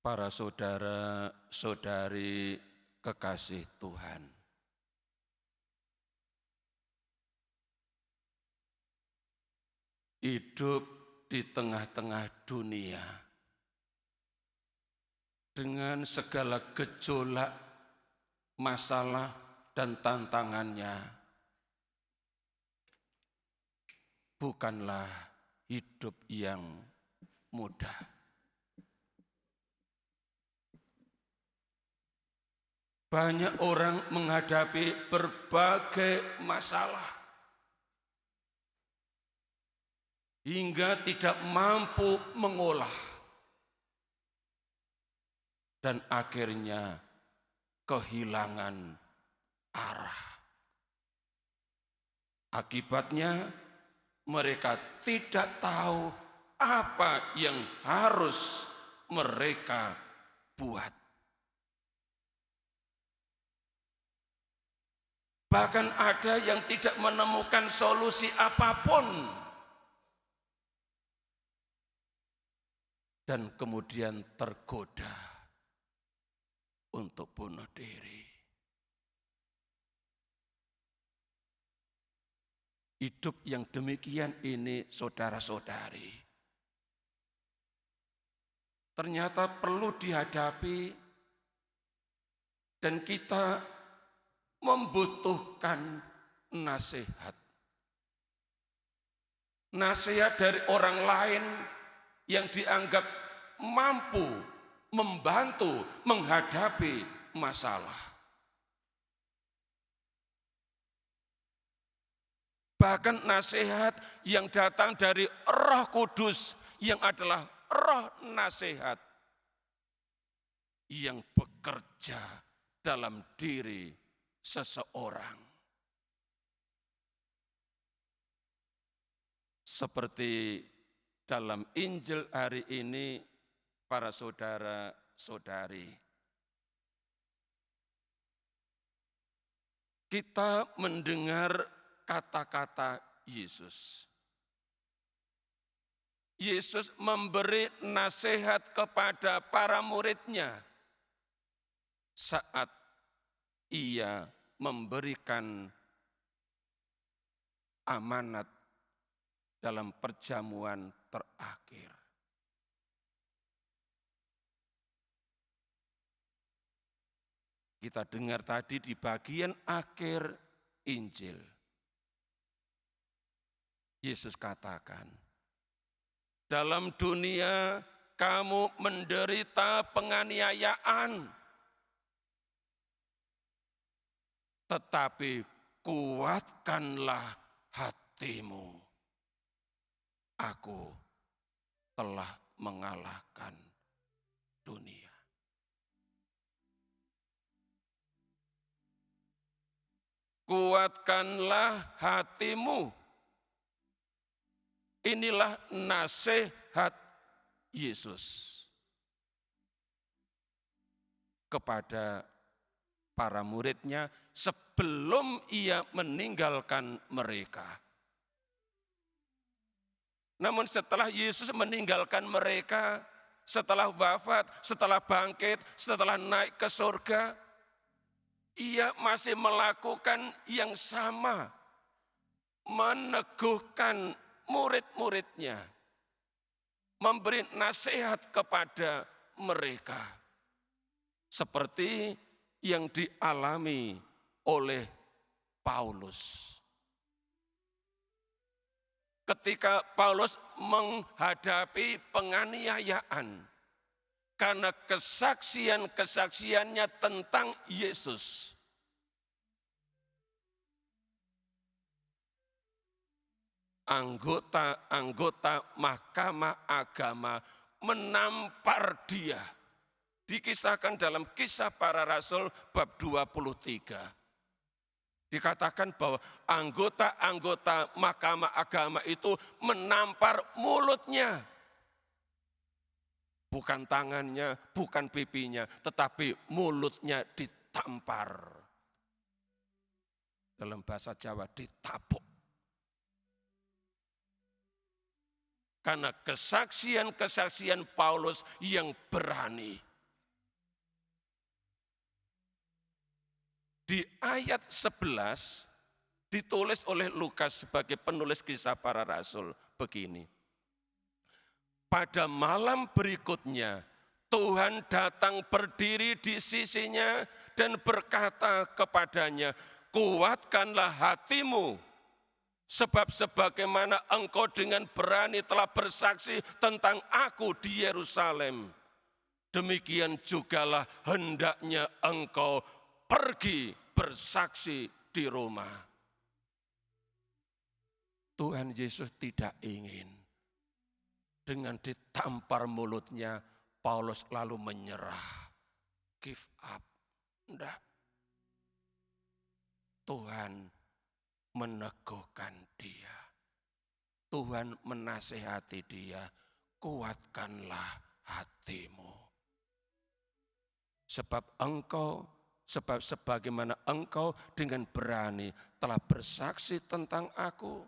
Para saudara-saudari kekasih Tuhan. Hidup di tengah-tengah dunia dengan segala gejolak, masalah, dan tantangannya bukanlah hidup yang mudah. Banyak orang menghadapi berbagai masalah hingga tidak mampu mengolah dan akhirnya kehilangan arah. Akibatnya mereka tidak tahu apa yang harus mereka buat. Bahkan ada yang tidak menemukan solusi apapun. Dan kemudian tergoda untuk bunuh diri. Hidup yang demikian ini saudara-saudari, ternyata perlu dihadapi dan kita membutuhkan nasihat. Nasihat dari orang lain yang dianggap mampu membantu menghadapi masalah. Bahkan nasihat yang datang dari Roh Kudus yang adalah roh nasihat yang bekerja dalam diri seseorang. Seperti dalam Injil hari ini, para saudara-saudari, kita mendengar kata-kata Yesus. Yesus memberi nasihat kepada para muridnya saat ia memberikan amanat dalam perjamuan terakhir. Kita dengar tadi di bagian akhir Injil. Yesus katakan, dalam dunia kamu menderita penganiayaan, tetapi kuatkanlah hatimu. Aku telah mengalahkan dunia. Kuatkanlah hatimu. Inilah nasihat Yesus kepada para muridnya sebelum ia meninggalkan mereka. Namun setelah Yesus meninggalkan mereka, setelah wafat, setelah bangkit, setelah naik ke surga, ia masih melakukan yang sama, meneguhkan murid-muridnya, memberi nasihat kepada mereka, seperti yang dialami oleh Paulus. Ketika Paulus menghadapi penganiayaan karena kesaksian-kesaksiannya tentang Yesus. Anggota-anggota Mahkamah Agama menampar dia. Dikisahkan dalam Kisah Para Rasul bab 23. Dikatakan bahwa anggota-anggota Mahkamah Agama itu menampar mulutnya. Bukan tangannya, bukan pipinya, tetapi mulutnya ditampar. Dalam bahasa Jawa ditapuk. Karena kesaksian-kesaksian Paulus yang berani. Di ayat 11 ditulis oleh Lukas sebagai penulis kisah para rasul begini. Pada malam berikutnya Tuhan datang berdiri di sisinya dan berkata kepadanya, kuatkanlah hatimu, sebab sebagaimana engkau dengan berani telah bersaksi tentang aku di Yerusalem, demikian jugalah hendaknya engkau pergi bersaksi di Roma. Tuhan Yesus tidak ingin dengan ditampar mulutnya Paulus lalu menyerah, give up. Tidak. Tuhan meneguhkan dia. Tuhan menasehati dia, kuatkanlah hatimu. Sebab sebagaimana engkau dengan berani telah bersaksi tentang aku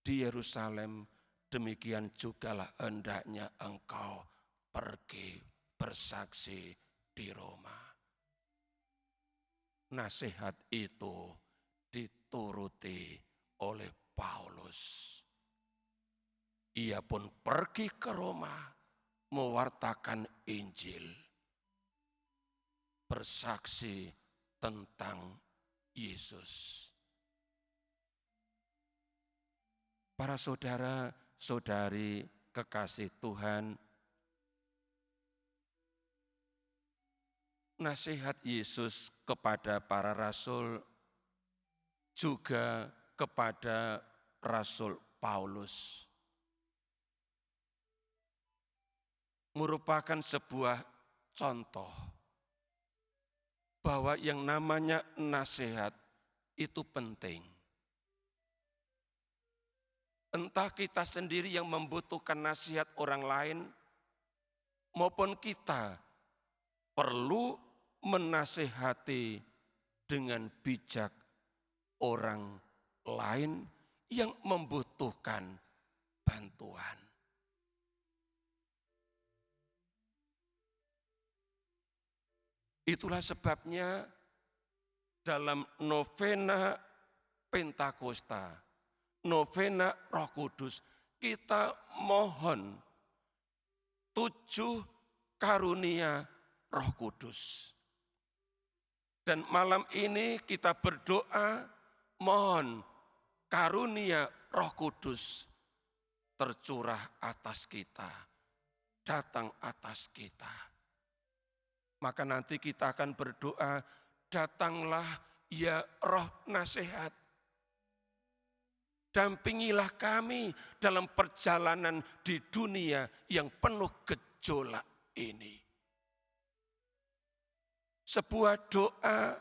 di Yerusalem, demikian jugalah hendaknya engkau pergi bersaksi di Roma. Nasihat itu dituruti oleh Paulus. Ia pun pergi ke Roma mewartakan Injil, bersaksi tentang Yesus. Para saudara-saudari kekasih Tuhan, nasihat Yesus kepada para rasul juga kepada Rasul Paulus merupakan sebuah contoh bahwa yang namanya nasihat itu penting. Entah kita sendiri yang membutuhkan nasihat orang lain, maupun kita perlu menasihati dengan bijak orang lain yang membutuhkan bantuan. Itulah sebabnya dalam novena Pentakosta, novena Roh Kudus, kita mohon 7 karunia Roh Kudus. Dan malam ini kita berdoa mohon karunia Roh Kudus tercurah atas kita, datang atas kita. Maka nanti kita akan berdoa, datanglah ya Roh nasihat. Dampingilah kami dalam perjalanan di dunia yang penuh gejolak ini. Sebuah doa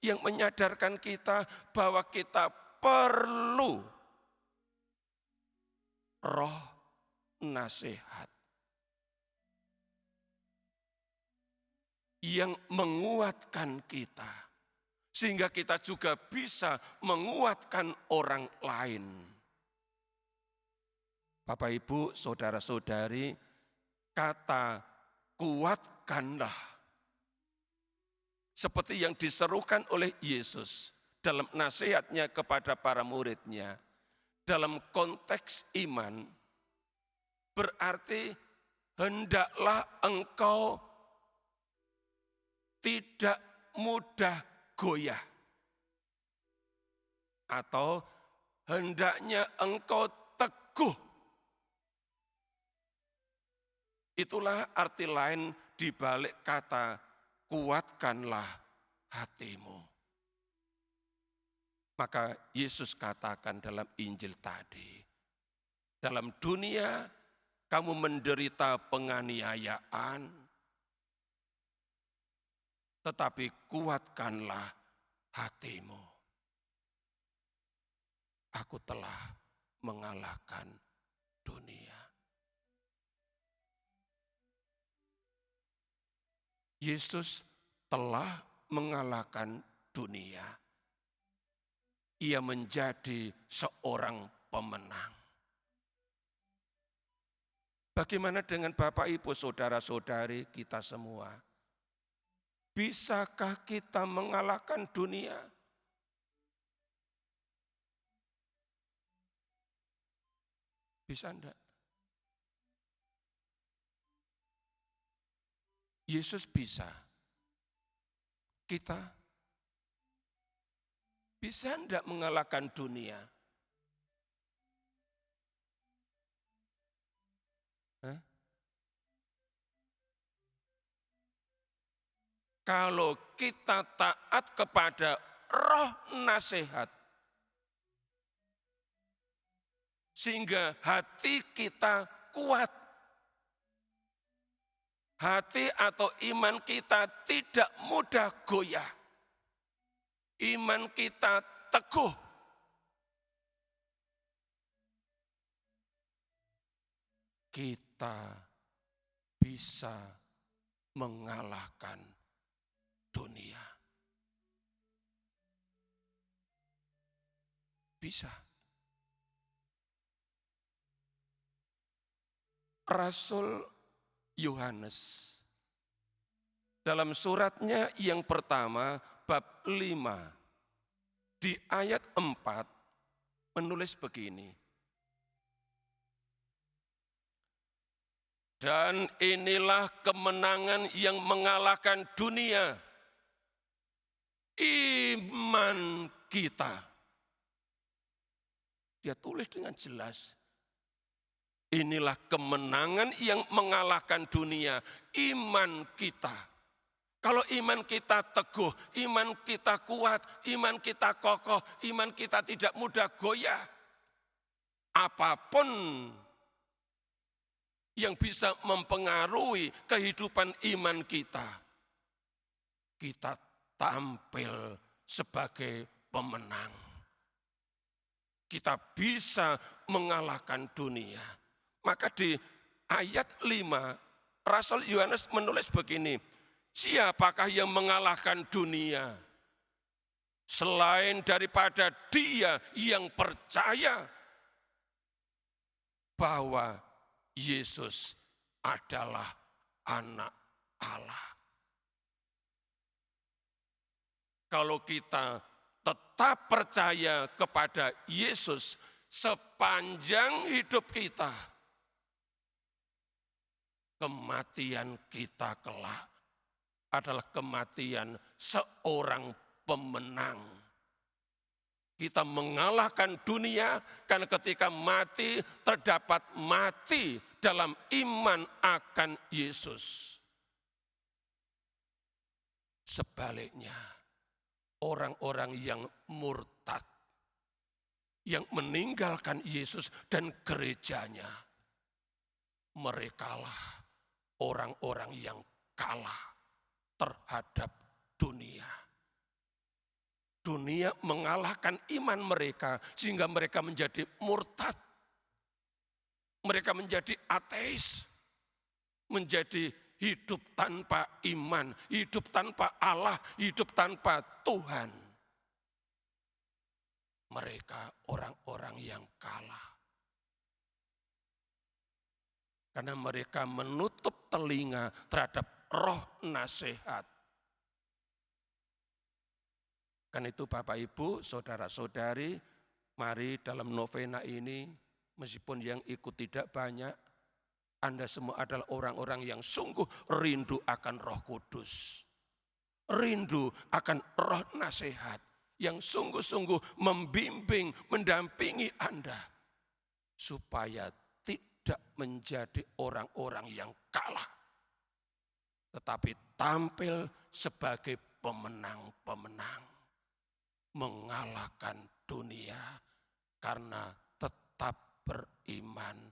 yang menyadarkan kita bahwa kita perlu Roh nasihat yang menguatkan kita, sehingga kita juga bisa menguatkan orang lain. Bapak, Ibu, saudara-saudari, kata kuatkanlah seperti yang diserukan oleh Yesus dalam nasihatnya kepada para muridnya, dalam konteks iman, berarti hendaklah engkau tidak mudah goyah, atau hendaknya engkau teguh. Itulah arti lain di balik kata kuatkanlah hatimu. Maka Yesus katakan dalam Injil tadi, dalam dunia kamu menderita penganiayaan, tetapi kuatkanlah hatimu. Aku telah mengalahkan dunia. Yesus telah mengalahkan dunia. Ia menjadi seorang pemenang. Bagaimana dengan Bapak, Ibu, saudara-saudari kita semua? Bisakah kita mengalahkan dunia? Bisa enggak? Yesus bisa. Kita bisa enggak mengalahkan dunia? Hah? Kalau kita taat kepada roh nasihat, sehingga hati kita kuat. Hati atau iman kita tidak mudah goyah. Iman kita teguh. Kita bisa mengalahkan dunia. Bisa. Rasul Yohanes dalam suratnya yang pertama bab 5 di ayat 4 menulis begini. Dan inilah kemenangan yang mengalahkan dunia, iman kita. Dia tulis dengan jelas. Inilah kemenangan yang mengalahkan dunia, iman kita. Kalau iman kita teguh, iman kita kuat, iman kita kokoh, iman kita tidak mudah goyah. Apapun yang bisa mempengaruhi kehidupan iman kita, kita tampil sebagai pemenang. Kita bisa mengalahkan dunia. Maka di ayat 5, Rasul Yohanes menulis begini, siapakah yang mengalahkan dunia? Selain daripada dia yang percaya bahwa Yesus adalah anak Allah. Kalau kita tetap percaya kepada Yesus sepanjang hidup kita, kematian kita kelak adalah kematian seorang pemenang. Kita mengalahkan dunia karena ketika mati terdapat mati dalam iman akan Yesus. Sebaliknya, orang-orang yang murtad, yang meninggalkan Yesus dan gerejanya, merekalah orang-orang yang kalah terhadap dunia. Dunia mengalahkan iman mereka sehingga mereka menjadi murtad. Mereka menjadi ateis, menjadi hidup tanpa iman, hidup tanpa Allah, hidup tanpa Tuhan. Mereka orang-orang yang kalah. Karena mereka menutup telinga terhadap roh nasihat. Karena itu Bapak Ibu, saudara-saudari, mari dalam novena ini, meskipun yang ikut tidak banyak, Anda semua adalah orang-orang yang sungguh rindu akan Roh Kudus. Rindu akan roh nasihat yang sungguh-sungguh membimbing, mendampingi Anda. Supaya tidak menjadi orang-orang yang kalah. Tetapi tampil sebagai pemenang-pemenang. Mengalahkan dunia karena tetap beriman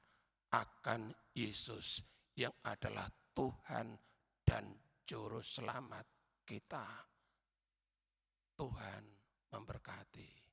akan Yesus yang adalah Tuhan dan Juru Selamat kita. Tuhan memberkati.